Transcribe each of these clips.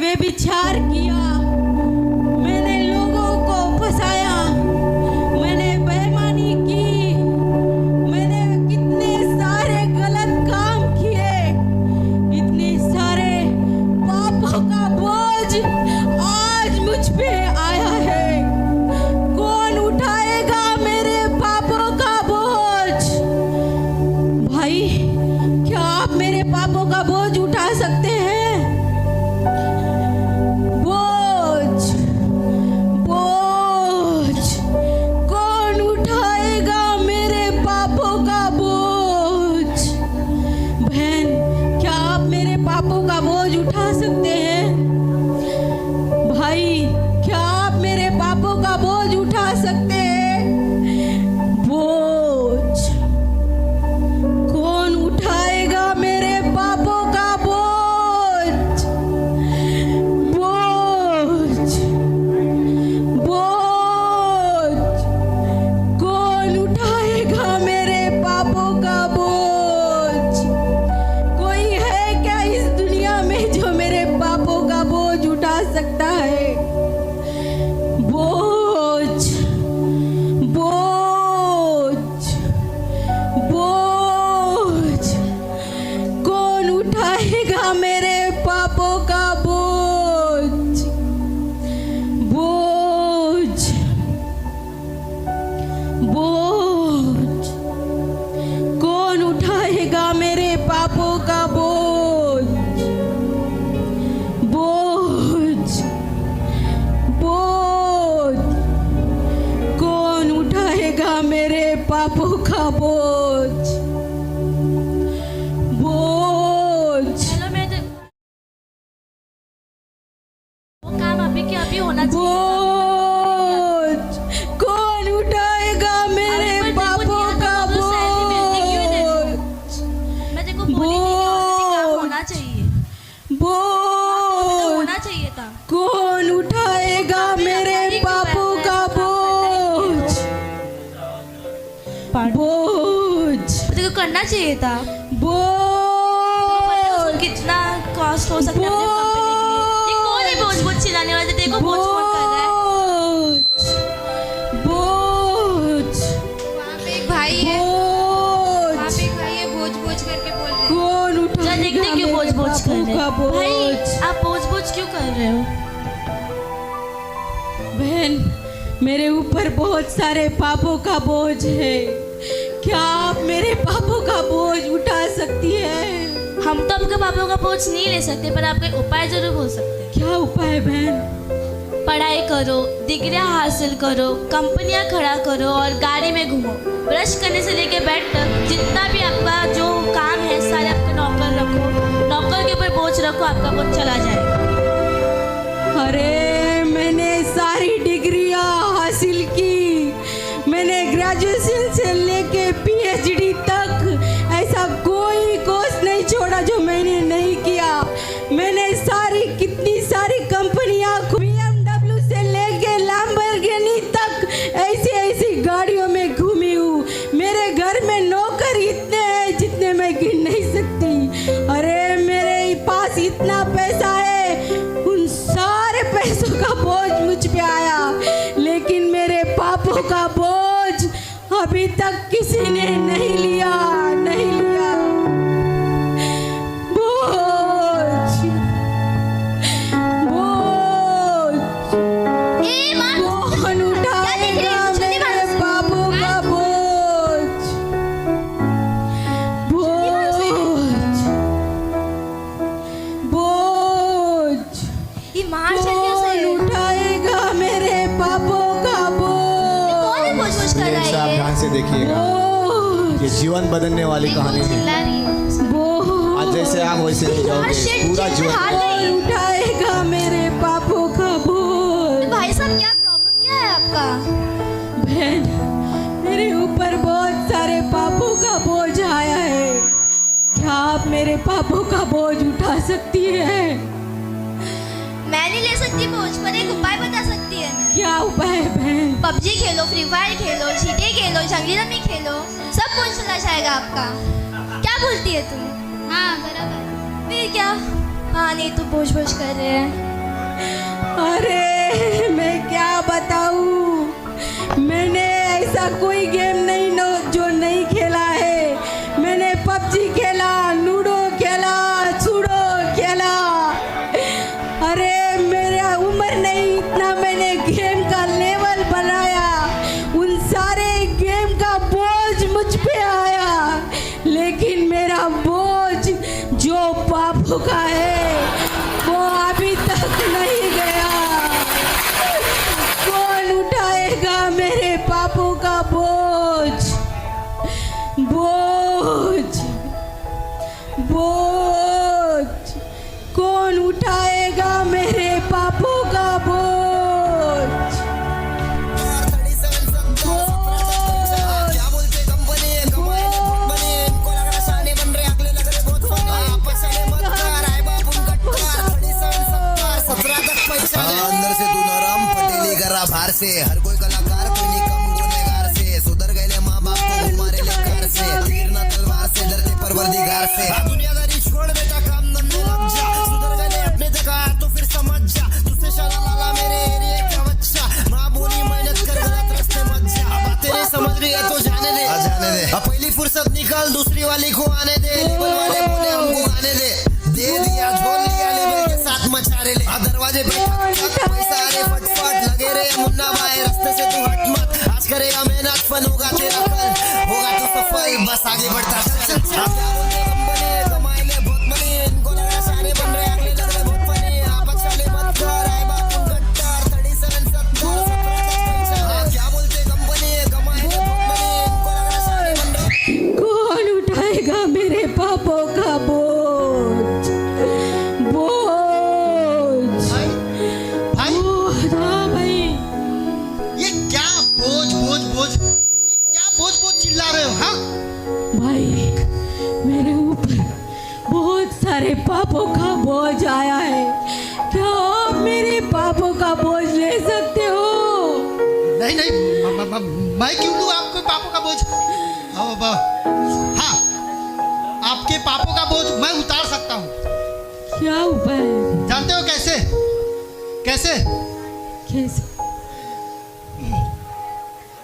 मैं विचार किया, मैंने लोगों को फंसाया, मैंने बेईमानी की, मैंने कितने सारे गलत काम किए, इतने सारे पापों का बोझ आज मुझ पे आया है। कौन उठाएगा मेरे पापों का बोझ? भाई, क्या आप मेरे पापों का बोझ उठा सकते हैं? बोझ, बोझ, कौन उठाएगा मेरे पापों का बोझ? बहन, क्या आप मेरे पापों का बोझ उठा सकते हैं? भाई, क्या आप मेरे पापों का बोझ उठा सकते हैं? बोझ, कौन उठाएगा मेरे पापों का बोझ? बोझ, बोझ, कौन उठाएगा मेरे पापों का बोझ? कोई है क्या इस दुनिया में जो मेरे पापों का बोझ उठा सकता है? बोझ, बोझ, बोझ, कौन उठाएगा मेरे पापों का बोझ? बोझ, बोझ, कौन उठाएगा मेरे पापों का बोझ? बोझ, बोझ, कौन उठाएगा मेरे पापों का बोझ? बोझ, चलो मैं वो काम अभी के अभी होना चाहिए। बोझ, कौन उठाएगा मेरे अरे पर पापों देखो, का दिया तो सैलरी मिलती क्यों है तेरे बोझ? मैं देखो बोली थी कि ऑलरेडी काम होना चाहिए, बोझ, होना चाहिए था। कौन उठाएगा मेरे पापों का बोझ? बोझ, तेरे को करना चाहिए था। बोझ, कितना कॉस्ट हो सकता है अपने कंपनी के लिए। ये कौन है बोझ बोझ चिल्लाने वाला? तेरे को बोझ कौन कर रहा है? बोझ, वहाँ पे एक भाई है, वहाँ पे एक भाई है, बोझ बोझ करके बोल रहे हैं। कौन चल उठाएगा देखते क्यों बोझ मेरे बोझ कर पापों रहे का हो भाई? बोझ? आप बोझ बोझ क्यों कर रहे हो? बहन, मेरे ऊपर बहुत सारे पापों का बोझ है। क्या आप मेरे पापों का बोझ उठा सकती है? हम तो आपके पापों का बोझ नहीं ले सकते, पर आपका एक उपाय जरूर बोल सकते हैं। क्या उपाय है बहन? पढ़ाई करो, डिग्रियां हासिल करो, कंपनियां खड़ा करो और गाड़ी में घूमो। ब्रश करने से लेके बेड तक जितना भी आपका जो काम है सारे आपके नौकर रखो, नौकर के ऊपर बोझ रखो, आपका बोझ चला जाएगा। अरे, मैंने सारी डिग्रियां हासिल की, मैंने ग्रेजुएशन से लेके पीएचडी तक ऐसा कोई कोर्स नहीं छोड़ा जो मैंने नहीं किया। मैंने सारी कितनी सारी कंपनियां, BMW से लेके लैम्बोर्गिनी तक ऐसी ऐसी गाड़ियों में घूमी हूँ। मेरे घर में नौकर इतने हैं जितने मैं गिन नहीं सकती। अरे, मेरे पास इतना पैसा है, उन सारे पैसों का बोझ मुझ पे आया, लेकिन मेरे पापों का बोझ अभी तक किसी ने नहीं लिया, नहीं लिया। बोझ, बोझ, कौन उठाएगा मेरे पापों का बोझ? बोझ, बोझ, ये मार चल कौन उठाएगा मेरे पापों का बोझ? बोझ बोझ कर मेरे रहा आप है ध्यान से देखिएगा, बोझ, ये जीवन बदलने वाली कहानी है। चिल्ला रही है। बोझ, आज जैसे आप वैसे हो जाओगे, पूरा जीवन। कौन उठाएगा मेरे पापों का बोझ? भाई साहब, क्या प्रॉब्लम क्या है आपका? बहन, मेरे ऊपर बहुत सारे पापों का बोझ आया है। क्या आप मेरे पापों का बोझ उठा सकती है? मैं नहीं ले सकती बोझ, पर एक उपाय बता सकती है मैं। क्या उपाय है बहन? पबजी खेलो, फ्री फायर खेलो, चीटे खेलो, जंगली रमी खेलो, सब बोझ चला जाएगा आपका। क्या बोलती है तुम? हाँ बराबर। फिर क्या? हाँ नहीं तो बोझ बोझ कर रहे हैं। अरे मैं क्या बताऊं, मैंने ऐसा कोई गेम नहीं जो नहीं खेला है। मैंने पबजी खेला, लूडो खेला, सूडो खेला। अरे मेरा उम्र नहीं, इतना मैंने गेम का लेवल बनाया। उन सारे गेम का बोझ मुझ पे आया, लेकिन मेरा बोझ जो पापों का है वो अभी तक नहीं गया। कौन उठाएगा मेरे पापों का बोझ? बोझ बोझ कौन उठाएगा मेरे पापों का बोझ? अंदर से तू नरम पटेली करा बाहर से, हर कोई कलाकार कोई नहीं कम गुनेगार से। सुधर गए माँ बाप को हमारे लिए घर से, तीर न तलवार से डरते परवरदिगार से। दुनियादारी छोड़ बेटा, काम धंधे लग जा। सुधर गए अपने जगह तो फिर समझ जा, तुझसे शाला लाला मेरे एरिया का बच्चा। माँ बोली मेहनत कर, गलत रास्ते मत जा। बातें नहीं समझ रही है तो जाने दे, जाने दे। अब पहली फुर्सत निकाल, दूसरी वाली को आने दे। लेवल वाले बोले हमको आने दे, दे दिया झोल लिया लेवल के साथ मचा रे। दरवाजे पे पैसा रे फटफट लगे रे मुन्ना भाई, रास्ते से तू हट मत। आज करेगा मेहनत, फन होगा तेरा कल, होगा तो सफाई, बस आगे बढ़ता चल। आप क्या बोलते हम बने, कमाए ले बहुत मनी, इनको लगा सारे बन रहे, अगले लग रहे बहुत फनी। आप चले मत कर, आए बाप गट्टार 37 70। क्या बोलते कंपनी, कमाए ले बहुत मनी, इनको लगा सारे बन रहे। कौन उठाएगा मेरे पापों का बोझ? सारे पापों का बोझ आया है, क्या आप मेरे पापों का बोझ ले सकते हो? नहीं नहीं, मैं क्यों लूं आपको पापों का बोझ? हाँ, आपके पापों का बोझ मैं उतार सकता हूँ। क्या उपाय? जानते हो कैसे? कैसे? कैसे?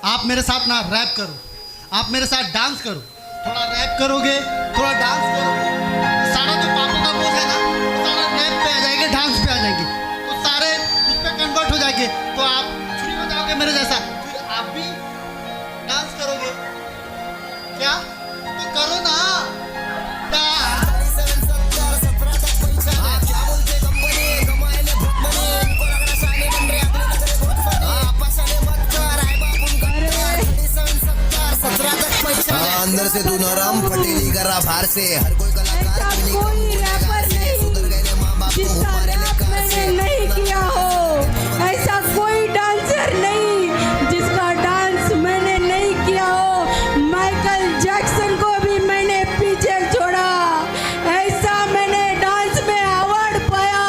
आप मेरे साथ ना रैप करो, आप मेरे साथ डांस करो। थोड़ा रैप करोगे, थोड़ा डांस करोगे, सारा जो पापों का बोझ है ना, सारा रैप पे आ जाएंगे, डांस पे आ जाएंगे, तो सारे उस पे कन्वर्ट हो जाएंगे। तो आप फ्री हो जाओगे मेरे जैसा। फिर आप भी डांस करोगे क्या? तो करो ना डांस। अंदर से तू नरम पटेली करा बाहर से, हर कोई कलाकार कोई नहीं कम गुनेगार से। सुधर गए माँ बाप को हमारे लिए घर से। नहीं किया हो ऐसा कोई डांसर नहीं जिसका डांस मैंने नहीं किया हो। माइकल जैक्सन को भी मैंने पीछे छोड़ा, ऐसा मैंने डांस में अवार्ड पाया,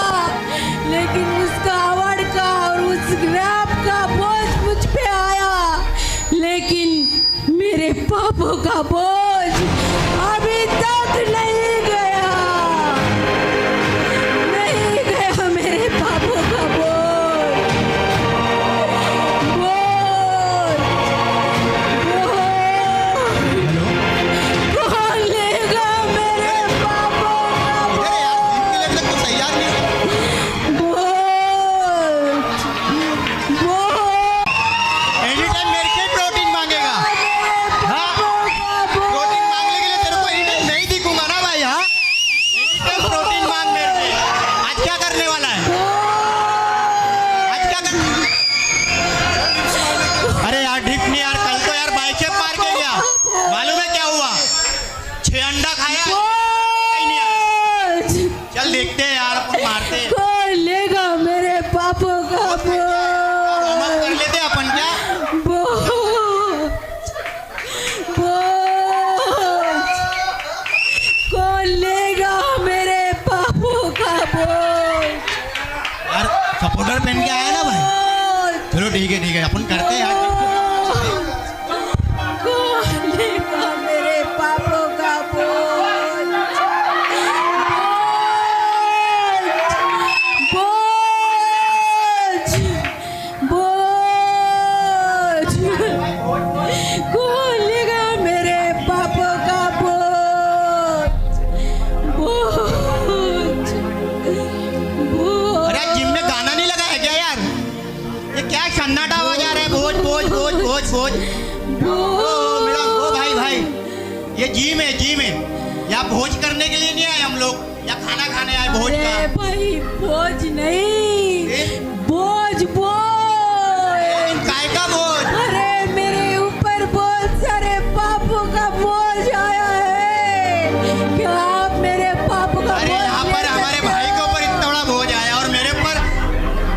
लेकिन उसका अवार्ड का और उस रैप का बोझ मुझ पे आया, लेकिन मेरे पापों का बोझ अभी तक नहीं गया, नहीं गया मेरे पापों का बोझ। कौन लेगा मेरे पापों का बोझ? तैयार नहीं एनी टाइम मेरे से प्रोटीन मांगेगा। प्रोटीन मांगने के लिए तेरे को एनी टाइम नहीं दिखूंगा ना भाई। हाँ, एनी टाइम प्रोटीन मांग मेरे से। आज क्या करने वाला है? आज क्या कर? अरे यार ढिप नहीं यार, कल तो यार बाइसेप मार के गया, मालूम है क्या हुआ? 6 अंडा खाया, नहीं आया। चल देखते हैं यार, अपन मारते हैं। कौन लेगा मेरे पापों का बोझ? कर लेते हैं अपन क्या? कौन लेगा मेरे पापों का बोझ? यार सपोर्टर पहन के आया ना भाई। चलो ठीक है अपन करते हैं यार। कौन लेगा मेरे पापों का बोझ? बोझ ये जिम है। यहाँ भोज करने के लिए नहीं आए हम लोग, या खाना खाने आए भोज अरे का। भाई बोझ नहीं, फिर? बोझ बोझ। काय का भोज? अरे मेरे ऊपर बहुत सारे पापों का बोझ आया है। क्या आप मेरे पापों का अरे बोझ यहाँ ले पर हमारे सकते भाई के हो? ऊपर इतना बड़ा भोज आया और मेरे ऊपर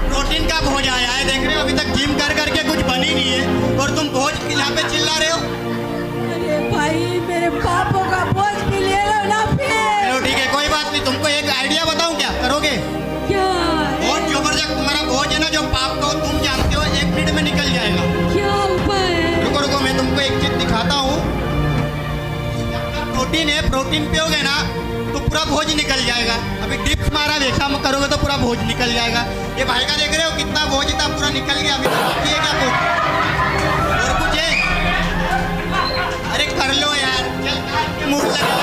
प्रोटीन का भोज आया है। देख रहे हो अभी तक जिम कर करके कुछ बनी नहीं है और तुम भोज के यहाँ पे चिल्ला रहे हो। अरे भाई मेरे पापों का बोझ भी ले लो ना फिर। चलो ठीक है, कोई बात नहीं। तुमको एक आइडिया बताऊं, क्या करोगे? क्या बहुत जबरदस्त तुम्हारा भोज है ना, जो पाप का हो तुम जानते हो, 1 मिनट में निकल जाएगा। क्या उपाय है? रुको रुको, मैं तुमको एक चीज दिखाता हूँ। प्रोटीन है, प्रोटीन पियोगे ना तो पूरा भोज निकल जाएगा। अभी डिप्स मारा वैसा करोगे तो पूरा भोज निकल जाएगा। ये भाई का देख रहे हो कितना भोज था, पूरा निकल गया। अभी तो बाकी है क्या कुछ? और कुछ है? अरे कर लो यार, चल मूड लगा।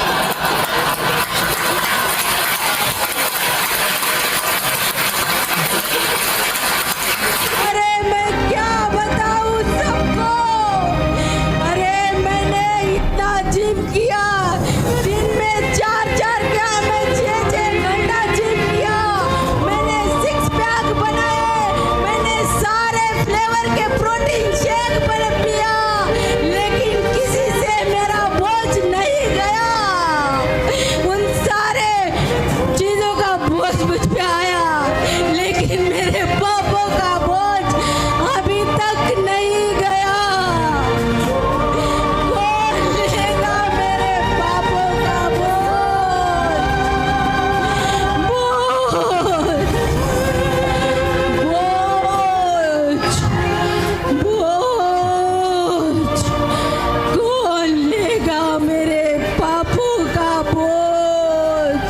अरे मैं क्या बताऊं सबको। अरे मैंने इतना जिम किया, दिन में 4-4 क्या, मैं 6-6 घंटा जिम किया। मैंने 6 पैक बनाए, मैंने सारे फ्लेवर के प्रोटीन शेक बना पिया, लेकिन किसी से मेरा बोझ नहीं गया। उन सारे चीजों का बोझ मुझ पे आया, लेकिन मेरे पापों का बोझ अभी तक नहीं गया। कौन लेगा मेरे पापों का बोझ? बोझ बोझ कौन लेगा मेरे पापों का बोझ?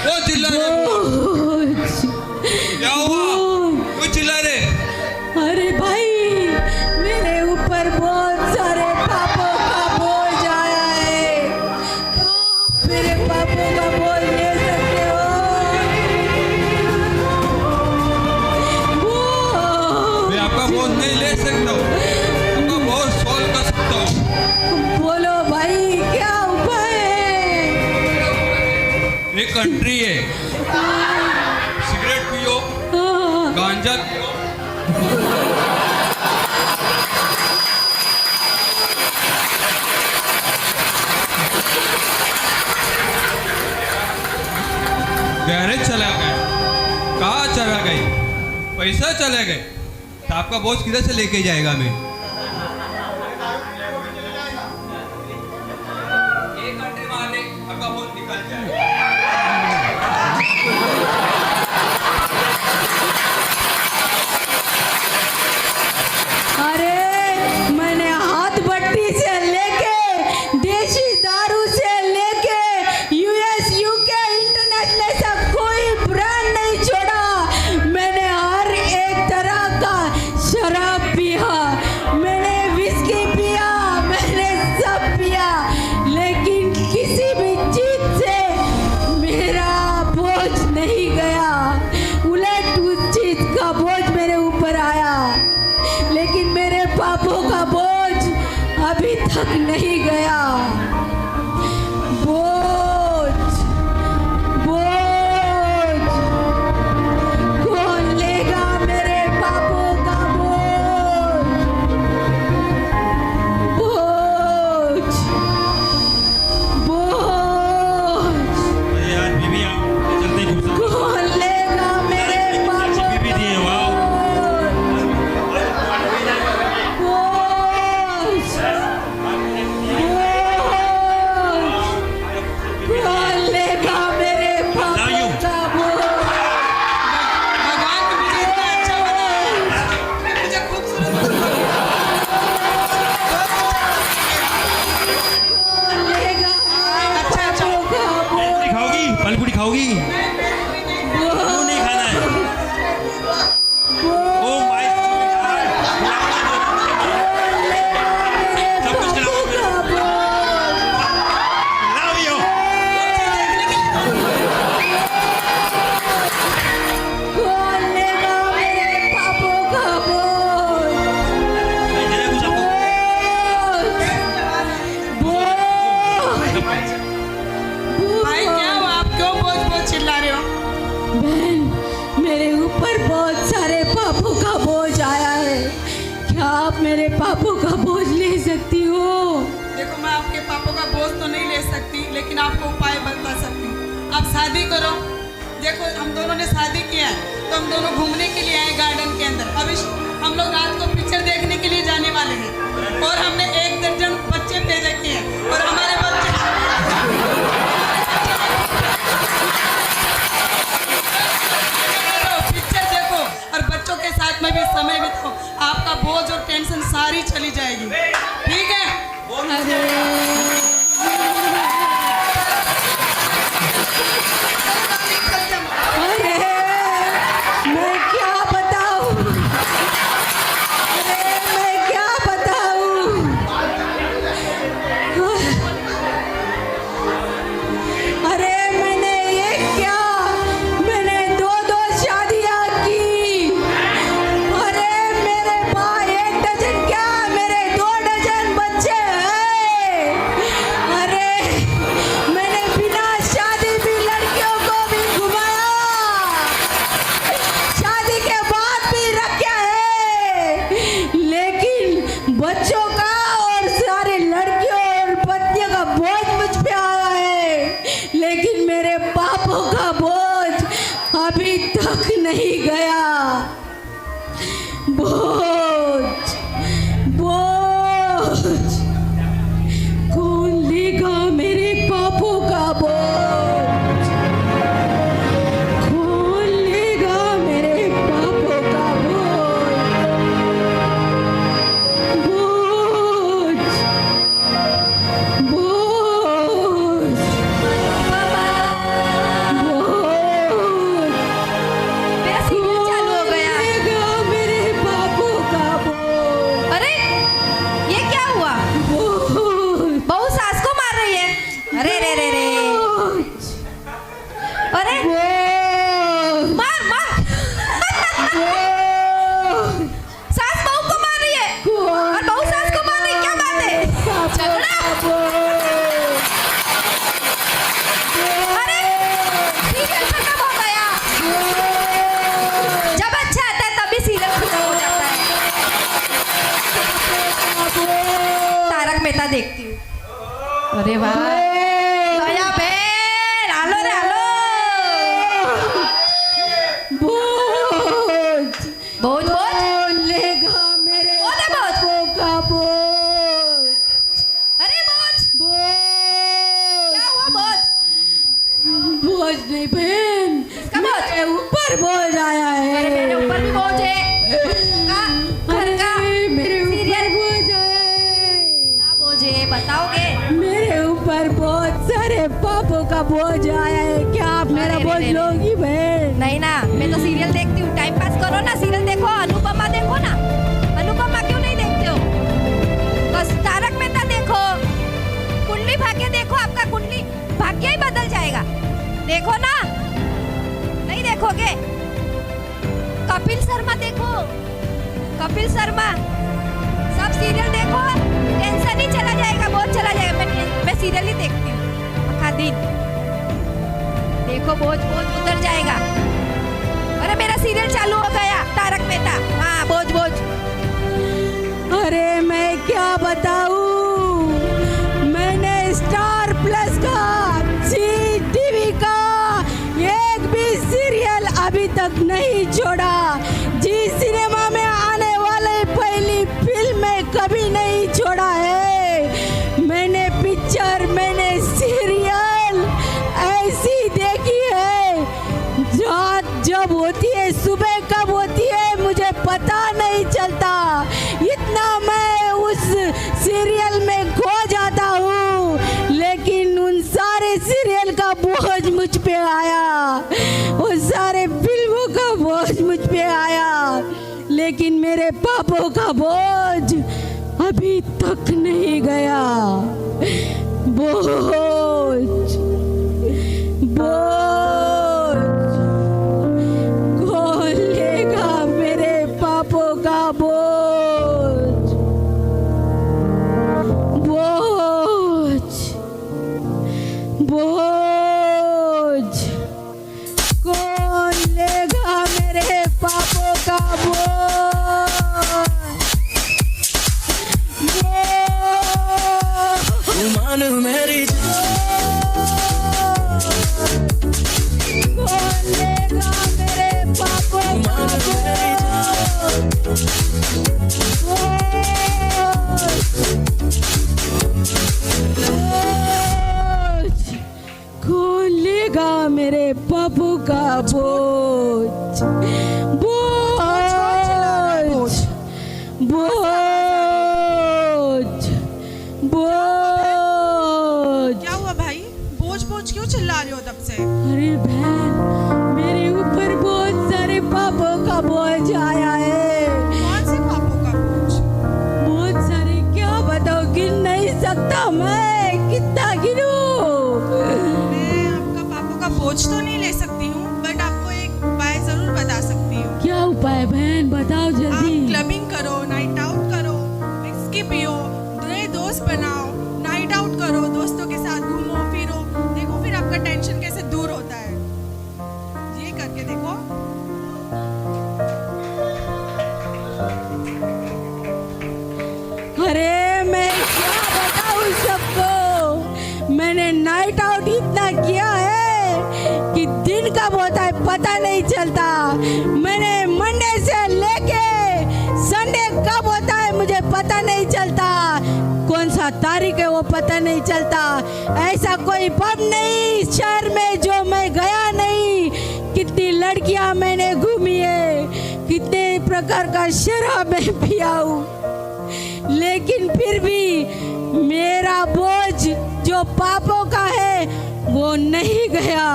वो चिल्ला रहे, क्या हुआ? क्यों चिल्ला रहे? अरे भाई मेरे ऊपर बहुत सारे पापों का बोझ आया है। आप मेरे पापों का बोझ ले सकते हो? मैं आपका बोझ नहीं ले सकता हूँ, आपका बोझ सॉल्व कर सकता हूँ। बोलो भाई क्या उपाय है? एक कंट्री है, सिगरेट पियो, गांजा पियो, गैरेज चला गए, कार चला गई, पैसा चले गए, तो आपका बोझ किधर से लेके जाएगा? मैं एक घंटे मारने आपका बोझ निकल जाएगा। अरे मैंने हाथ भट्टी से लेके देशी दारू से लेके US UK इंटरनेशनल सब कोई ब्रांड नहीं छोड़ा। मैंने हर एक तरह का शराब पिया, खाओगी? क्यों नहीं खाना है? ओ माय सब कुछ खिलाओ। Love you. कौन लेगा मेरे पापों का बोझ? इतने कुछ आपको भाई क्या हुआ, आप क्यों बोझ बोझ चिल्ला रहे हो? बहन, मेरे ऊपर बहुत सारे पापों का बोझ आया है। क्या आप मेरे पापों का बोझ ले सकती हो? देखो मैं आपके पापों का बोझ तो नहीं ले सकती, लेकिन आपको उपाय बता सकती हूँ। आप शादी करो। देखो हम दोनों ने शादी किया है तो हम दोनों घूमने के लिए आए गार्डन के अंदर। अभी हम लोग रात को पिक्चर देखने के लिए जाने वाले हैं और हमने 1 दर्जन बच्चे भेजे किए हैं और हमारे बच्चे पिक्चर देखो और बच्चों के साथ में भी समय बिताओ। आपका बोझ और टेंशन सारी चली जाएगी, ठीक है? अरे मैं क्या बताऊं? अरे मैं क्या बताऊं? अरे मैंने ये क्या, मैंने 2 शादियां की। अरे मेरे पास 1 डजन क्या, मेरे 2 डजन बच्चे हैं। अरे मैंने बिना शादी भी लड़कियों को भी घुमाया, शादी के बाद भी रखा है, लेकिन बच्चों का और सारे लड़कियों और पत्नियों का बोझ मुझ पे आया है, लेकिन मेरे पापों का बोझ अभी तक नहीं गया। बोझ बोझ कौन लेगा मेरे पापों का बोझ? कौन लेगा मेरे पापों का बोझ? बोझ बोझ मेरा सीरियल चालू हो गया। लेगा मेरे पापों का बोझ? अरे ये क्या हुआ? बोझ बहू सास को मार रही है। अरे रे रे रे, अरे बोझ मार मार सास बहू को मार रही है और बहू सास को मार रही है, क्या बात है? झगड़ा? अरे सीरियल खत्म हो गया। जब अच्छा आता है तभी सीरियल खत्म हो जाता है। तारक मेहता देखती हूँ। अरे वाह दया बहन, आलो रे आलो। बोझ बोझ बोझ कौन लेगा मेरे कौन है बोझ? पापों का बोझ? अरे बोझ बोझ क्या हुआ? बोझ बोझ नहीं बहन, किसका बोझ? मेरे ऊपर बोझ आया है। अरे मेरे ऊपर भी बोझ है। का घर का अरे मेरे ऊपर सीरियल बोझ है। क्या बोझ है बताओगे? मेरे ऊपर बहुत सारे पापों का बोझ आया है। क्या आप मेरा अरे बोझ रे रे। लोगी बहन? नहीं ना, मैं तो सीरियल देखती हूँ। टाइम पास करो ना, सीरियल देखो। अनुपमा देखो ना। अनुपमा क्यों नहीं देखते हो? बस तारक मेहता देखो, कुंडली भाग्य देखो। आपका कुंडली भाग्य ही बदल जाएगा। देखो ना, नहीं देखोगे? कपिल शर्मा देखो, कपिल शर्मा। सब सीरियल देखो, टेंशन ही चला जाएगा, बहुत चला जाएगा। मैं सीरियल ही देखती हूँ आखा दिन। देखो बोझ बोझ उतर जाएगा। अरे मेरा सीरियल चालू हो गया, तारक मेहता। हाँ बोझ बोझ। अरे मैं क्या बताऊं, मैंने स्टार प्लस का, जी टीवी का एक भी सीरियल अभी तक नहीं छोड़ा। जी सिनेमा में आने वाले पहली फिल्म में कभी नहीं छोड़ा है। मैंने पिक्चर, मैंने सीरियल ऐसी देखी है, रात जब होती है, सुबह कब होती है मुझे पता नहीं चलता। इतना मैं उस सीरियल में खो जाता हूँ, लेकिन उन सारे सीरियल का बोझ मुझ पे आया, वो सारे फिल्मों का बोझ मुझ पे आया, लेकिन मेरे पापों का बोझ अभी तक नहीं गया। बोझ बोझ कौन लेगा मेरे पापों का बोझ? बोझ बोझ कौन लेगा मेरे पापों का बोझ? मान मेरी कौन लेगा मेरे पापों का बोझ? कौन लेगा मेरे पापों का बोझ? बोझ बोझ बोझ। क्या हुआ भाई? बोझ बोझ क्यों चिल्ला रहे हो तब से? अरे बहन, मेरे ऊपर बहुत सारे पापों का बोझ आया है। कौन से पापों का बोझ? बहुत सारे, क्या बताओ, गिन नहीं सकता मैं, कितना गिनूं? मैं आपका पापों का बोझ तो नहीं ले सकती हूँ, बट आपको एक उपाय जरूर बता सकती हूँ। क्या उपाय बहन, बताओ आप जल्दी। क्लबिंग करो, नाइट आउट करो, विस्की पियो, नए दोस्त बनाओ, नाइट आउट करो, दोस्तों के साथ घूमो फिरो, देखो फिर आपका टेंशन कैसे दूर होता है। ये करके देखो। अरे मैं क्या बताऊं सबको, मैंने नाइट आउट इतना किया है कि दिन कब होता है पता नहीं चलता। मैंने मंडे से लेके संडे कब होता है मुझे पता नहीं चलता, कौन सा तारीख है वो पता नहीं चलता। ऐसा कोई पब नहीं इस शहर में जो मैं गया नहीं। कितनी लड़कियां मैंने घूमी है, कितने प्रकार का शराब मैं पिया हूँ, लेकिन फिर भी मेरा बोझ जो पापों का है वो नहीं गया,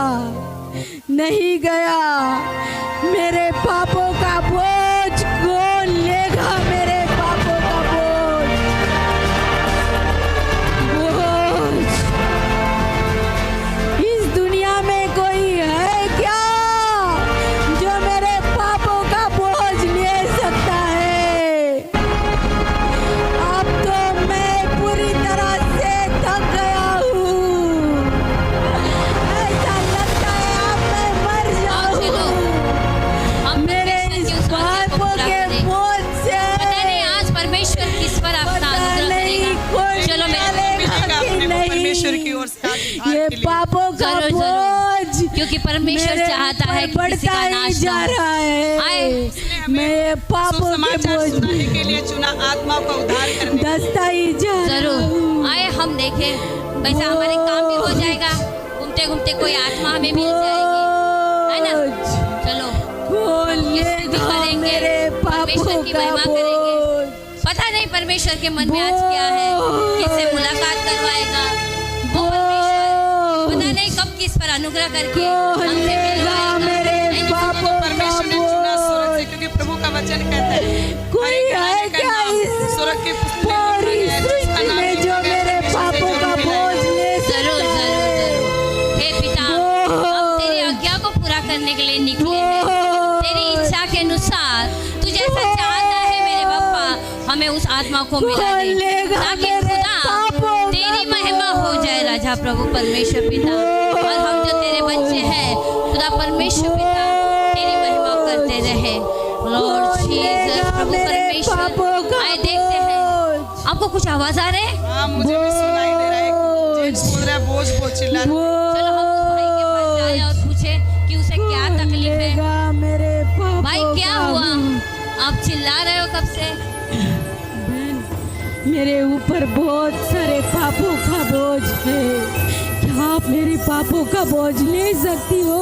नहीं गया। मेरे पापों का बोझ कौन लेगा मेरे पापों का बोझ? बोझ इस दुनिया में कोई है क्या जो मेरे पापों का बोझ ले सकता है? अब तो मैं पूरी तरह से थक गया हूँ, ऐसा लगता है अब मैं मर जाऊँ। मेरे इस पापों के बोझ से पता नहीं आज परमेश्वर किस पर अपना पता अनुग्रह नहीं करेगा। कोई चलो मैं डालेगा कि परमेश्वर की नहीं। ओर से आशीर्वाद ये के लिए। पापों का जरूर, जरूर। बोझ क्योंकि परमेश्वर मेरे चाहता है ऊपर कि किसी का बढ़ता ही नाश जा ना हो। रहा आए। है। मैं ये पापों के सुसमाचार बोझ सुनाने के लिए चुना, आत्माओं का उद्धार करने। दसता ही जा रहा जरूर हूँ। आए, हम देखें वैसा हमारे काम भी हो जाएगा, घूमते घूमते कोई आत्मा हमें मिल जाएगी, है ना? बोझ चलो कौन ये स्तुति लेगा करेंगे, मेरे परमेश्वर पापों की का महिमा करेंगे। बोझ? पता नहीं परमेश्वर के मन में आज क्या है, किससे मुलाकात करवाएगा वो परमेश्वर। पता नहीं कब किस पर अनुग्रह करके कौन हमसे लेगा मिलवाएगा। मेरे है ना? पापों का परमेश्वर ने चुना स्वर्ग से, बोझ? क्योंकि प्रभु का वचन कहता है कोई हर एक है प्राणी का क्या नाम इस स्वर्ग के पुस्तक में पूरी लिखा है, जिसका सृष्टि नाम में जो लिखा है, मेरे परमेश्वर से पापों का जरूर बोझ मिलाएगा। ले जरूर सकता जरूर है? जरूर। हे पिता, हम तेरी आज्ञा को पूरा करने के लिए निकले हैं। तेरी इच्छा के अनुसार तू जैसा चाहता है मेरे बप्पा, हमें उस आत्मा को मिला कौन दे, लेगा ताकि मेरे खुदा पापों का तेरी महिमा हो जाए राजा प्रभु परमेश्वर पिता। और हम जो तेरे बच्चे हैं खुदा परमेश्वर पिता तेरी महिमा करते रहे। लॉर्ड जीसस प्रभु परमेश्वर। आए देखते हैं, आपको कुछ आवाज आ रहे हैं? हाँ, मुझे भी सुनाई दे रहा है। जेम्स बोल रहा है बोझ बोझ चिल्ला रहा है। चलो हम उस भाई के पास जाए और पूछे कि उसे क्या तकलीफ है। मेरे पापों भाई क्या का हुआ? बोझ? आप चिल्ला रहे हो कब से? मेरे ऊपर बहुत सारे पापों का बोझ है, क्या आप मेरे पापों का बोझ ले सकती हो?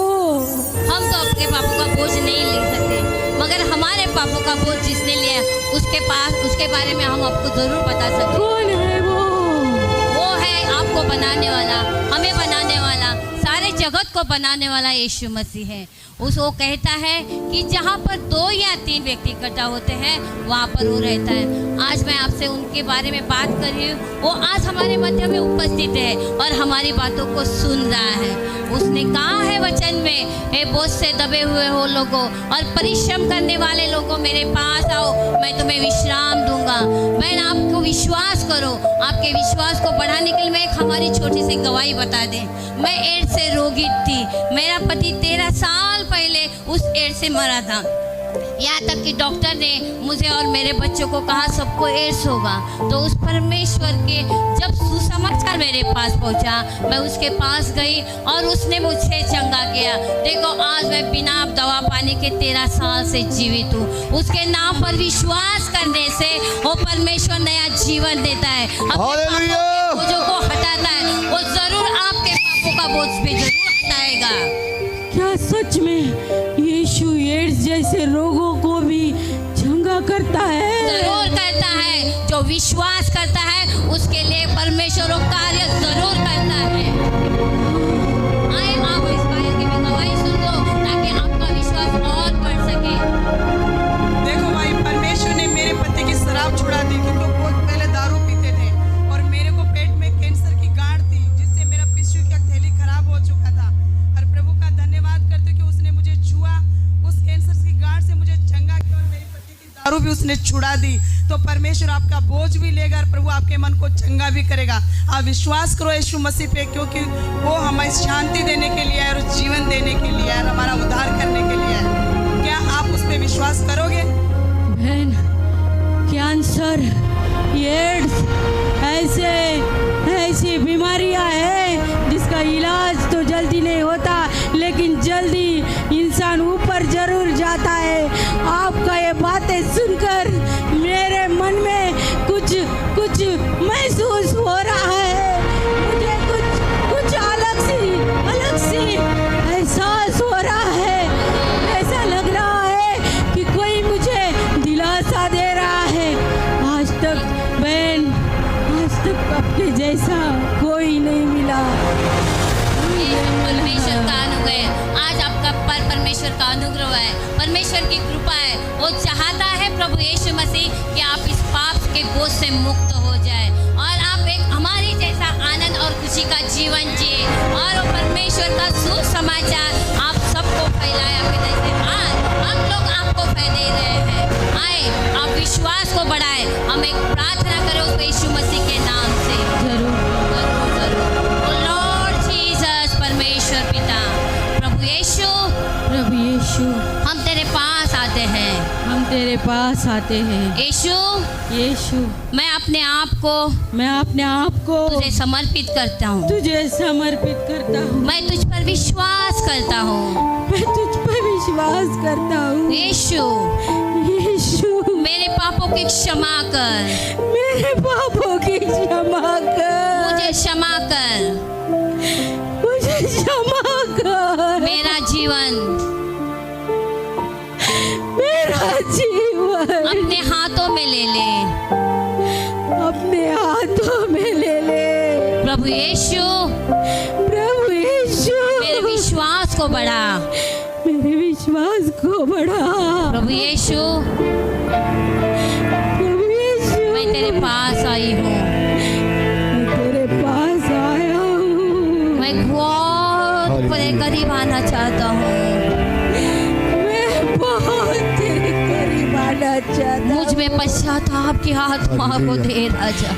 हम तो अपने पापों का बोझ नहीं ले सकते, मगर हमारे पापों का बोझ जिसने लिया उसके बारे में हम आपको जरूर बता सकते। कौन है वो? वो है आपको बनाने वाला, हमें बनाने वाला, सारे जगत को बनाने वाला यीशु मसीह है। वो कहता है कि जहाँ पर 2 या 3 व्यक्ति इकट्ठा होते हैं वहाँ पर वो रहता है। आज मैं आपसे उनके बारे में बात कर रही हूँ। वो आज हमारे मध्य में उपस्थित है और हमारी बातों को सुन रहा है। उसने कहा है वचन में, हे बोझ से दबे हुए हो लोगों और परिश्रम करने वाले लोगों, मेरे पास आओ, मैं तुम्हें विश्राम दूंगा। मैं आपको विश्वास करो। आपके विश्वास को बढ़ाने के लिए मैं एक हमारी छोटी सी गवाही बता दें। मैं एड्स से रोगी थी। मेरा पति 13 साल पहले उस एड्स से मरा था। यहाँ तक कि डॉक्टर ने मुझे और मेरे बच्चों को कहा सबको एड्स होगा। तो उस परमेश्वर के जब सुसमाचार मेरे पास पहुँचा, मैं उसके पास गई और उसने मुझे चंगा किया। देखो आज मैं बिना दवा पानी के 13 साल से जीवित हूँ। उसके नाम पर विश्वास करने से वो परमेश्वर नया जीवन देता है, अपने बोझों को हटाता है। वो जरूर आपके पापों का बोझ भी जरूर हटाएगा। क्या सच में यीशु एड्स जैसे रोगों को भी चंगा करता है? जरूर करता है। जो विश्वास करता है उसके लिए परमेश्वर वो कार्य जरूर करता है। आए आप इस बात की भी गवाही सुन लो ताकि आपका विश्वास और बढ़ सके। देखो भाई, परमेश्वर ने मेरे पति की शराब छुड़ा दी क्योंकि वो बहुत पहले दारू पीते थे और मेरे को पेट में कैंसर की गांठ थी जिससे मेरा पिस्सू की थैली खराब हो चुका था। और प्रभु का धन्यवाद करते कि उसने मुझे छुआ, उस कैंसर की गांठ से मुझे चंगा किया और मेरे पति की दारू भी उसने छुड़ा दी। तो परमेश्वर आपका बोझ भी लेगा और प्रभु आपके मन को चंगा भी करेगा। आप विश्वास करो यीशु मसीह पे, क्योंकि वो हमें शांति देने के लिए है और जीवन देने के लिए है और हमारा उद्धार करने के लिए है। क्या आप उस पर विश्वास करोगे? बहन, कैंसर, एड्स ऐसी बीमारियां हैं जिसका इलाज तो जल्दी नहीं होता, लेकिन जल्दी इंसान ऊपर जरूर जाता है। आपका ये बातें सुनकर मेरे मन में कुछ महसूस हो रहा है। मुझे कुछ अलग सी एहसास हो रहा है। ऐसा लग रहा है कि कोई मुझे दिलासा दे रहा है। आज तक आपके जैसा कोई नहीं मिला। परमेश्वर का अनुग्रह है। आज आपका पर परमेश्वर का अनुग्रह है, परमेश्वर की कृपा है। वो चाहता है प्रभु यीशु मसीह कि आप इस पाप के बोझ से मुक्त हो जाए और आप एक हमारी जैसा आनंद और खुशी का जीवन जिए और वो परमेश्वर का सुसमाचार आप सबको फैलाए। आपके जैसे आज हम लोग आपको फैला रहे हैं। आए आप विश्वास को बढ़ाए। हम एक प्रार्थना करें उस यीशु मसीह के नाम से। जरूर लॉर्ड जीसस, परमेश्वर पिता, प्रभु यीशु, हम तेरे पास आते हैं। यीशु, मैं अपने आप को तुझे समर्पित करता हूँ। मैं तुझ पर विश्वास करता हूँ। यीशु, मेरे पापों की क्षमा कर। मुझे क्षमा कर। मेरा जीवन अपने हाथों में ले ले। प्रभु यीशु, मेरे विश्वास को बढ़ा। प्रभु यीशु, मैं तेरे पास आई हूँ। मैं बहुत तेरे करीब आना चाहता हूँ। मुझ में पश्चाताप की आत्मा को दे राजा।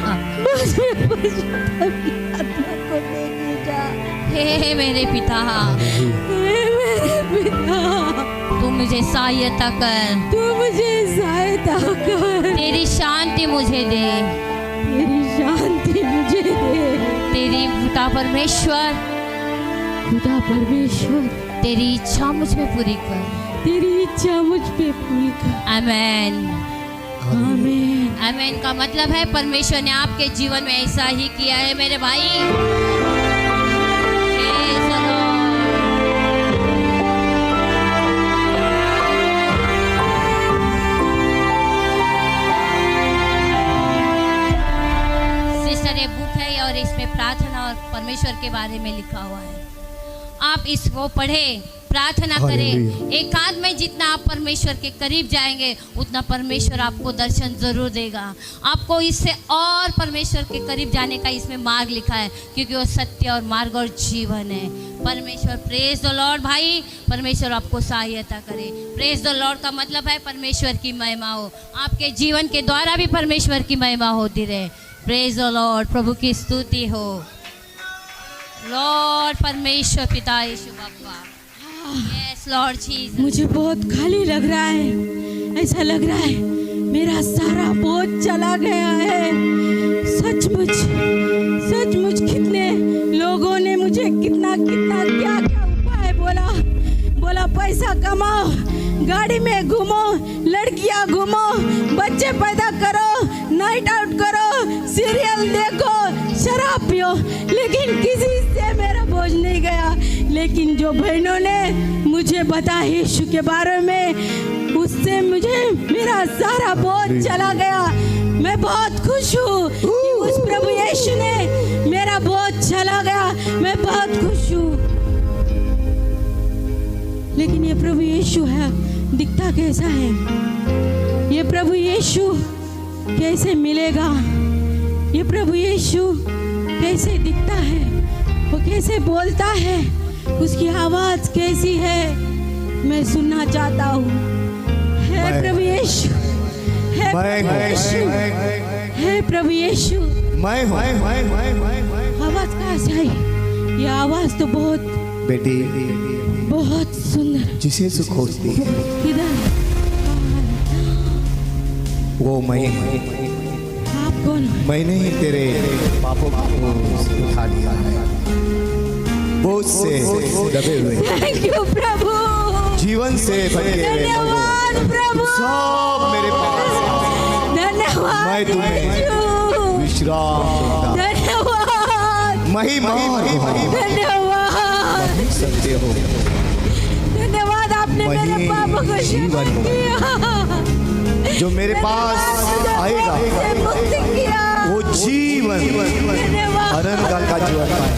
हे मेरे पिता, तू मुझे सहायता कर। तेरी शांति मुझे दे। तेरी खुदा परमेश्वर, तेरी इच्छा मुझ में पूरी कर। आमीन। आमीन का मतलब है परमेश्वर ने आपके जीवन में ऐसा ही किया है मेरे भाई। सिस्टर, ये बुक है और इसमें प्रार्थना और परमेश्वर के बारे में लिखा हुआ है। आप इसको पढ़े, प्रार्थना करें। एकांत में जितना आप परमेश्वर के करीब जाएंगे उतना परमेश्वर आपको दर्शन जरूर देगा। आपको इससे और परमेश्वर के करीब जाने का इसमें मार्ग लिखा है, क्योंकि वो सत्य और मार्ग और जीवन है। परमेश्वर, प्रेज द लॉर्ड भाई, परमेश्वर आपको सहायता करे। प्रेज द लॉर्ड का मतलब है परमेश्वर की महिमा हो, आपके जीवन के द्वारा भी परमेश्वर की महिमा होती रहे। प्रेज द लॉर्ड, प्रभु की स्तुति हो। लॉर्ड परमेश्वर पिता यीशु बापा, यस लॉर्ड जीसस। मुझे बहुत खाली लग रहा है, ऐसा लग रहा है मेरा सारा बोझ चला गया है। सचमुच सचमुच कितने लोगों ने मुझे कितना कितना क्या क्या उपाय बोला पैसा कमाओ, गाड़ी में घूमो, लड़कियां घूमो, बच्चे पैदा करो, नाइट आउट करो, सीरियल देखो, शराब पियो, लेकिन किसी से मेरा बोझ नहीं गया। लेकिन जो बहनों ने मुझे बताया यीशु के बारे में, उससे मुझे मेरा सारा बोझ चला गया। मैं बहुत खुश हूँ कि उस प्रभु यीशु ने मेरा बोझ चला गया। मैं बहुत खुश हूँ। लेकिन ये प्रभु यीशु है, दिखता कैसा है? ये प्रभु यीशु कैसे मिलेगा? ये प्रभु यीशु कैसे दिखता है? वो कैसे बोलता है? उसकी आवाज कैसी है? मैं सुनना चाहता हूँ। है प्रभु यीशु, है प्रभु यीशु, है प्रभु यीशु। मैं आवाज कहाँ से आई? ये आवाज तो बहुत बेटी, बहुत सुंदर। जिसे तू खोजती है किधर? वो मैं। आप कौन? मैंने ही तेरे पापों को उठा लिया है, बोझ से दबे हुए, थैंक यू प्रभु, जीवन से भटके हुए धन्यवाद प्रभु, सब मेरे पास। धन्यवाद मैं तुम्हें यीशु, विश्राम देता, धन्यवाद, महिमा धन्यवाद, सत्य हो, धन्यवाद। आपने मेरे पापों को क्षमा किया, जो मेरे पास आएगा मुक्त किया, वो जीवन अनंत का जीवन पाए।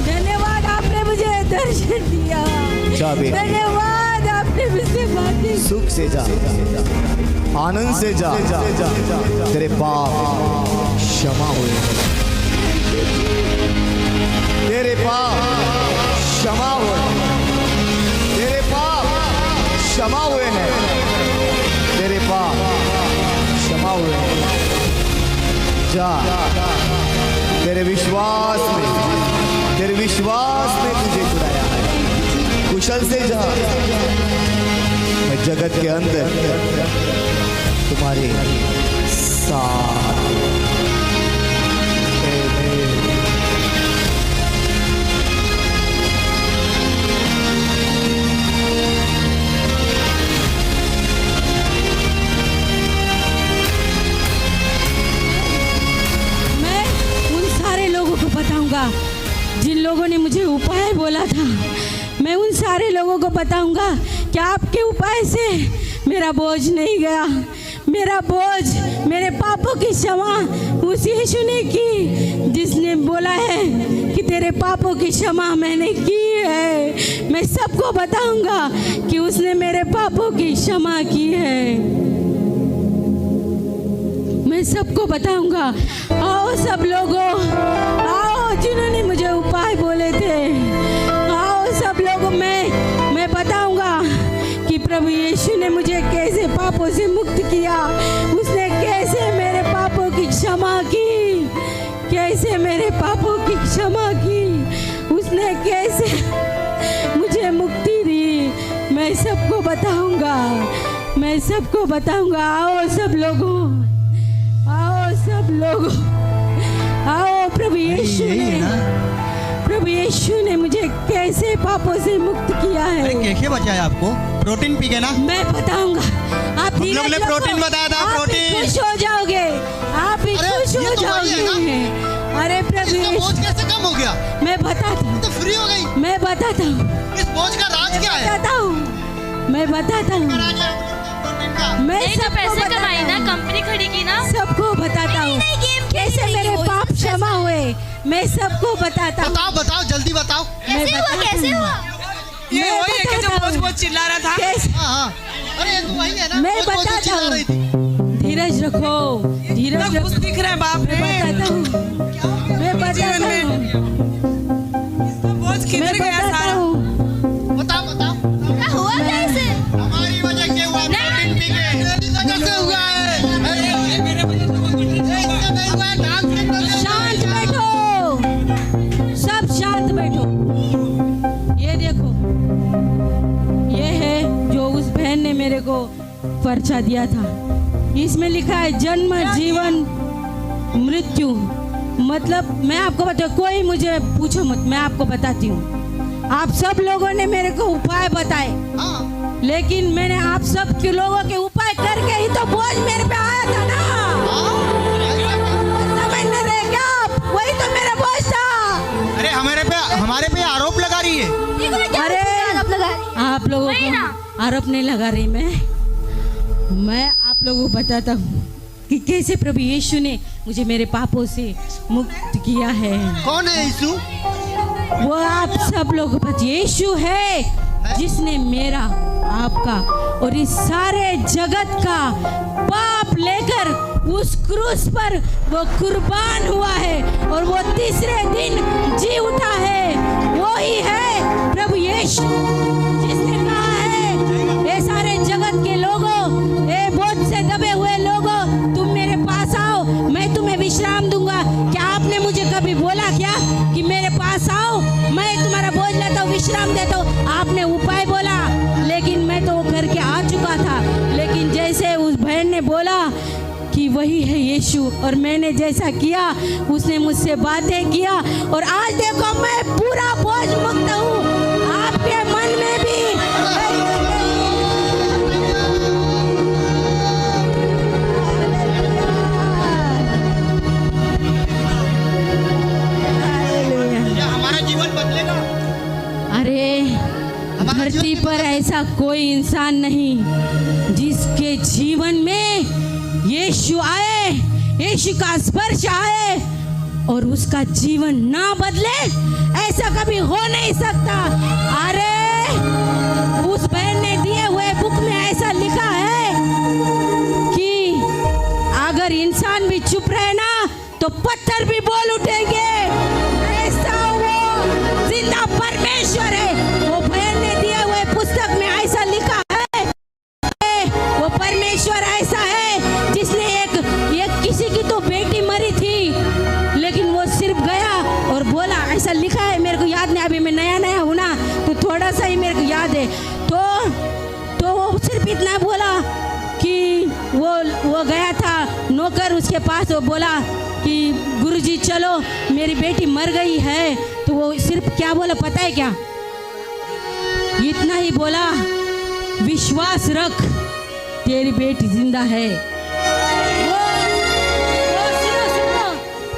धन्यवाद, आपने मुझे दर्शन दिया। जा बेटी, धन्यवाद, आपने मुझसे बातें। सुख से जा, आनंद से जा, तेरे पाप क्षमा हुए, तेरे पाप क्षमा हुए, तेरे पाप क्षमा हुए हैं, तेरे पाप क्षमा हुए हैं। जा, तेरे विश्वास में तुझे छुड़ाया है। कुशल से जा, मैं जगत के अंदर तुम्हारे साथ। मैं उन सारे लोगों को बताऊंगा जिन लोगों ने मुझे उपाय बोला था। मैं उन सारे लोगों को बताऊंगा कि आपके उपाय से मेरा बोझ नहीं गया। मेरा बोझ, मेरे पापों की क्षमा उस यीशु ने की, जिसने बोला है कि तेरे पापों की क्षमा मैंने की है। मैं सबको बताऊंगा कि उसने मेरे पापों की क्षमा की है। मैं सबको बताऊंगा। आओ सब लोगों, आओ जिन्होंने मुझे उपाय बोले थे, आओ सब लोगों, मैं बताऊंगा कि प्रभु यीशु ने मुझे कैसे पापों से मुक्त किया। उसने कैसे मेरे पापों की क्षमा की, कैसे मेरे पापों की क्षमा की, उसने कैसे मुझे मुक्ति दी। मैं सबको बताऊंगा, मैं सबको बताऊंगा। आओ सब लोगों, आओ सब लोग, आओ। प्रभु यीशु ने मुझे कैसे पापों से मुक्त किया है। अरे कैसे बचाया आपको? प्रोटीन पी के ना? मैं बताऊंगा। आप हम लोग ने प्रोटीन बताया था, प्रोटीन। खुश हो जाओगे, आप भी खुश हो जाओगे। अरे प्रभु यीशु, बोझ कैसे कम हो गया? मैं बताता हूँ, तो फ्री हो गई। मैं बताता हूँ, इस बोझ का राज क्या है? बताता हूँ, मैं बताता हूँ। मैं नहीं तो सबको पैसे बताता कमाई ना, हूँ। कंपनी खड़ी की ना। सबको बताता हूँ कैसे मेरे पाप क्षमा हुए। मैं सबको बताता हूँ। बताओ बताओ जल्दी बताओ। कैसे हुआ ये मैं वही है कि जो बताता बॉस हूँ। बहुत चिल्ला रहा था। कैसे? हाँ हाँ, अरे ये तो वही है ना, मैं रोज रोज बताता चिल्ला हूँ। रही थी। धीरज रखो, धीरज इतना खुश रखो। दिख रहा है बाप रे। मैं बताता हूँ, मैं बताता में। हूँ, बॉस मैं किधर गया बताता सारा? हूँ। बताओ बताओ। क्या हुआ कैसे हमारी वजह से हुआ, प्रोटीन पी के। मेरी वजह से हुआ है। ये मेरे वजह से हुआ, नहीं हुआ है, डांस के अंदर से हुआ है। शांत बैठो, सब शांत बैठो। ये देखो, ये है जो उस बहन ने मेरे को पर्चा दिया था। इसमें लिखा है जन्म, जीवन, मृत्यु। मतलब मैं आपको बताऊँ, कोई मुझे पूछो मत, मैं आपको बताती हूँ। आप सब लोगों ने मेरे को उपाय बताए, हाँ, लेकिन मैंने आप सब के लोगों के उपाय करके ही तो बोझ मेरे पे आया था ना। समझ नहीं रहे क्या आप? वही तो मेरा बोझ था। अरे हमारे पे आरोप लगा रही है। अरे आप लोगों को आरोप नहीं लगा रही मैं आप लोगों को बताता हूँ कि कैसे प्रभु यीशु ने मुझे मेरे पापों से मुक्त किया है। कौन है यीशु? वो आप सब लोगों को पता, यीशु है जिसने मेरा, आपका और इस सारे जगत का पाप लेकर उस क्रूस पर वो कुर्बान हुआ है और वो तीसरे दिन जी उठा है। वो ही है प्रभु यीशु जिसने कहा है, ये सारे जगत के लोगों, ये बोझ से दबे हुए लोगों, तुम मेरे पास आओ, मैं तुम्हें विश्राम दूंगा। क्या आपने मुझे कभी बोला क्या कि मेरे पास आओ, मैं तुम्हारा बोझ लेता हूँ, विश्राम देता हूँ? आपने उपाय बोला, लेकिन मैं तो वो करके आ चुका था। लेकिन जैसे उस बहन ने बोला कि वही है यीशु, और मैंने जैसा किया, उसने मुझसे बातें किया, और आज देखो मैं पूरा बोझ मुक्त हूँ। आपके मन में भी क्या हमारा जीवन बदलेगा? अरे धरती पर ऐसा कोई इंसान नहीं जिसके जीवन में यीशु आए, यीशु का स्पर्श आए और उसका जीवन ना बदले। ऐसा कभी हो नहीं सकता। अरे उस बहन ने दिए हुए बुक में ऐसा लिखा है कि अगर इंसान भी चुप रहे ना तो पत्थर भी बोल उठेंगे। ऐसा वो जिंदा परमेश्वर है। वो बहन ने दिए हुए पुस्तक में ऐसा लिखा है, वो परमेश्वर ऐसा है जिसने एक किसी की तो बेटी मरी थी, लेकिन वो सिर्फ गया और बोला, ऐसा लिखा है, मेरे को याद नहीं, अभी मैं नया हूँ ना तो थोड़ा सा ही मेरे को याद है। तो वो सिर्फ इतना बोला कि वो गया था नौकर उसके पास, वो बोला कि गुरुजी चलो मेरी बेटी मर गई है। तो वो सिर्फ क्या बोला पता है क्या? इतना ही बोला, विश्वास रख तेरी बेटी जिंदा है।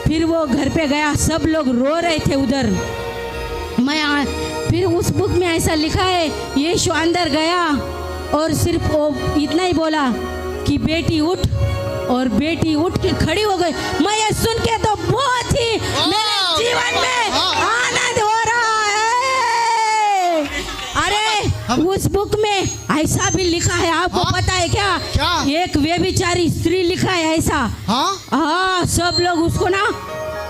फिर वो घर पे गया, सब लोग रो रहे थे उधर। फिर उस बुक में ऐसा लिखा है, यीशु अंदर गया और सिर्फ वो इतना ही बोला कि बेटी उठ, और बेटी उठ के खड़ी हो गई। मैं ये सुन के तो बहुत ही मेरे जीवन में आनंद हो रहा है। अरे उस बुक में ऐसा भी लिखा है, आपको पता है क्या? एक व्यभिचारी स्त्री लिखा है ऐसा। हाँ, सब लोग उसको ना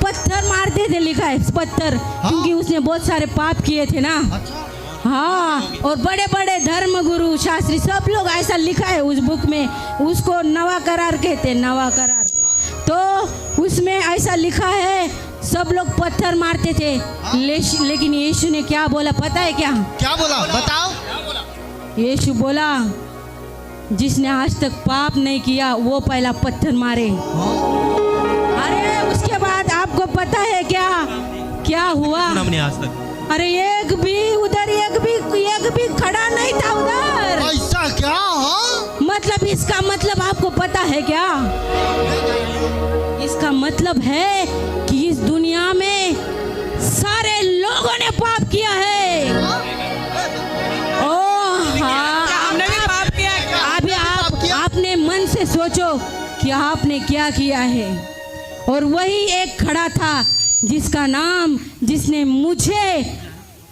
पत्थर मारते थे, लिखा है पत्थर, क्योंकि उसने बहुत सारे पाप किए थे ना। हाँ, और बड़े बड़े धर्म गुरु शास्त्री सब लोग ऐसा लिखा है उस बुक में। उसको नवा करार कहते हैं, नवा करार। तो उसमें ऐसा लिखा है, सब लोग पत्थर मारते थे, लेकिन यीशु ने क्या बोला पता है क्या? क्या बोला बताओ? यीशु बोला, जिसने आज तक पाप नहीं किया वो पहला पत्थर मारे। अरे उसके बाद आपको पता है क्या हुआ? हमने आज तक अरे एक भी खड़ा नहीं था उधर। ऐसा क्या? मतलब इसका मतलब आपको पता है क्या? इसका मतलब है कि इस दुनिया में सारे लोगों ने पाप किया है। ओ हाँ, हमने भी पाप किया है। अभी आपने मन से सोचो कि आपने क्या किया है। और वही एक खड़ा था जिसका नाम, जिसने मुझे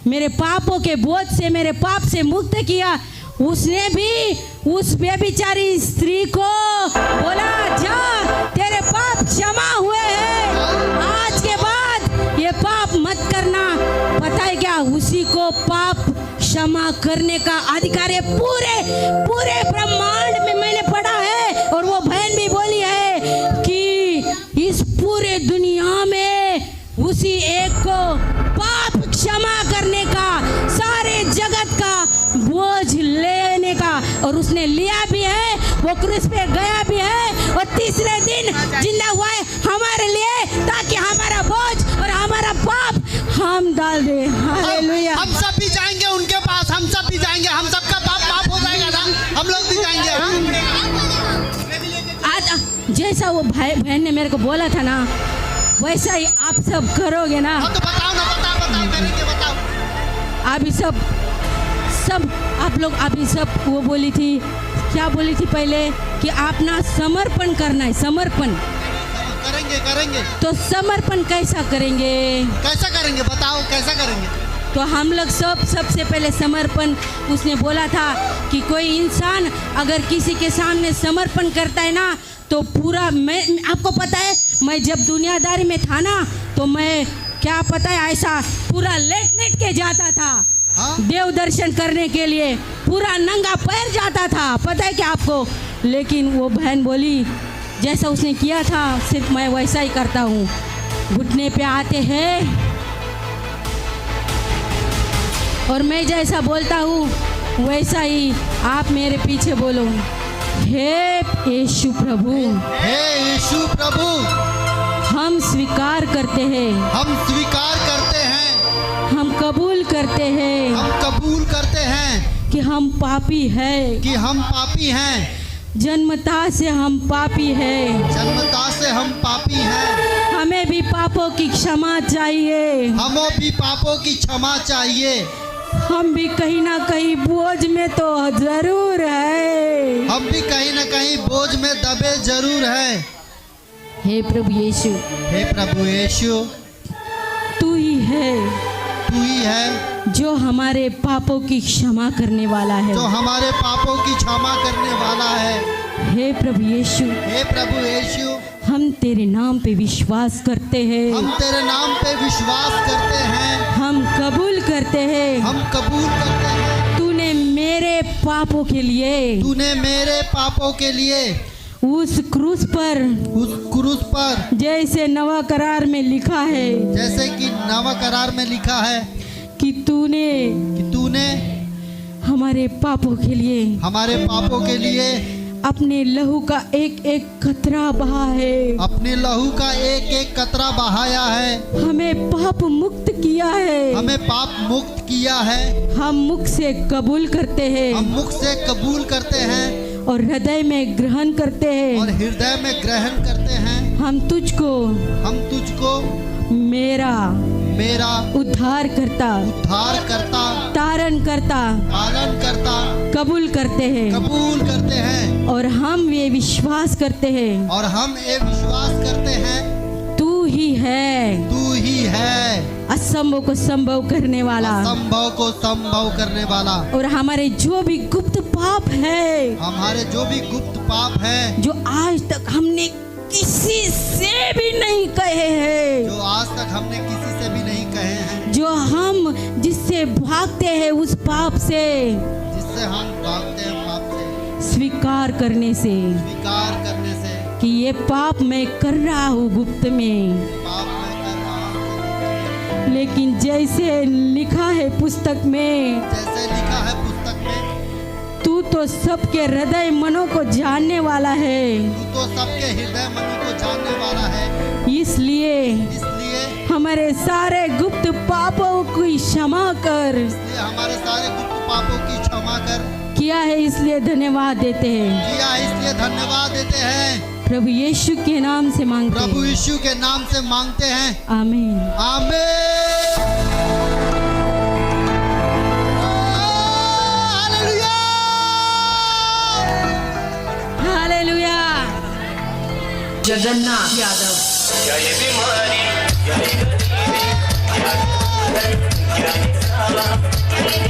मेरे पापों के बोझ से, मेरे पाप से मुक्त किया, उसने भी उस बेबिचारी स्त्री को बोला, जा तेरे पाप क्षमा हुए हैं, आज के बाद ये पाप मत करना। पता है क्या, उसी को पाप क्षमा करने का अधिकार है पूरे ब्रह्मांड में। मैंने पढ़ा है और वो बहन भी बोली है कि इस पूरे दुनिया में उसी एक को पाप क्षमा करने का, सारे जगत का बोझ लेने का, और उसने लिया भी है, वो क्रूस पे गया भी है और तीसरे दिन जिंदा हुआ है हमारे लिए, ताकि हमारा बोझ और हमारा पाप हम डाल दे। हालेलुया। हम सब भी जाएंगे उनके पास, हम सब भी जाएंगे, हम सबका पाप माफ हो जाएगा ना, हम लोग भी जाएंगे। आज जैसा वो भाई बहन ने मेरे को बोला था ना, वैसा ही आप सब करोगे ना। हाँ तो बताओ ना, बताओ करेंगे, बताओ। अभी सब आप लोग अभी सब वो बोली थी, क्या बोली थी पहले, कि आप ना समर्पण करना है, समर्पण करेंगे। तो समर्पण कैसा करेंगे, बताओ कैसा करेंगे। तो हम लोग सबसे पहले समर्पण, उसने बोला था कि कोई इंसान अगर किसी के सामने समर्पण करता है ना, तो पूरा, मैं आपको पता है, मैं जब दुनियादारी में था ना, तो मैं क्या पता है ऐसा पूरा लेट के जाता था। हाँ? देव दर्शन करने के लिए पूरा नंगा पैर जाता था, पता है क्या आपको। लेकिन वो बहन बोली, जैसा उसने किया था सिर्फ मैं वैसा ही करता हूँ। घुटने पे आते हैं और मैं जैसा बोलता हूँ वैसा ही आप मेरे पीछे बोलो, हे यीशु प्रभु, हे यीशु प्रभु, हम स्वीकार करते हैं, हम स्वीकार करते हैं, हम कबूल करते हैं, हम कबूल करते हैं कि हम पापी हैं, कि हम पापी हैं, जन्मता से हम पापी हैं, जन्मता से हम पापी हैं, हमें भी पापों की क्षमा चाहिए, हमें भी पापों की क्षमा चाहिए, हम भी कहीं ना कहीं बोझ में तो जरूर है, हम भी कहीं ना कहीं बोझ में दबे जरूर हैं। हे प्रभु यीशु, हे प्रभु यीशु, तू ही है जो हमारे पापों की क्षमा करने वाला है, जो हमारे पापों की क्षमा करने वाला है। हे प्रभु यीशु, हे प्रभु यीशु, हम तेरे नाम पे विश्वास करते हैं, हम तेरे नाम पे विश्वास करते हैं, हम कबूल करते हैं, हम कबूल करते हैं, तूने मेरे पापों के लिए, तूने मेरे पापों के लिए उस क्रूस पर जैसे नवा करार में लिखा है, जैसे कि नवा करार में लिखा है कि तूने हमारे पापों के लिए, हमारे पापों के लिए अपने लहू का एक एक कतरा बहा है, अपने लहू का एक एक कतरा बहाया है, हमें पाप मुक्त किया है, हमें पाप मुक्त किया है, हम मुख से कबूल करते हैं, हम मुख से कबूल करते हैं और हृदय में ग्रहण करते हैं, और हृदय में ग्रहण करते हैं। हम तुझको मेरा उद्धार करता, तारण करता कबूल करते हैं, और हम ये विश्वास करते हैं, तू ही है असंभव को संभव करने वाला, और हमारे जो भी गुप्त पाप है, जो आज तक हमने किसी से भी नहीं कहे हैं, जो हम जिससे भागते हैं उस पाप से, स्वीकार करने से कि ये पाप मैं कर रहा हूँ गुप्त में, लेकिन जैसे लिखा है पुस्तक में, तू तो सबके हृदय मनों को जानने वाला है, इसलिए हमारे सारे गुप्त पापों की क्षमा कर, किया है इसलिए धन्यवाद देते हैं, प्रभु यीशु के नाम से मांगते हैं, आमीन। हालेलुया। जगन्नाथ यादव। सागर क्या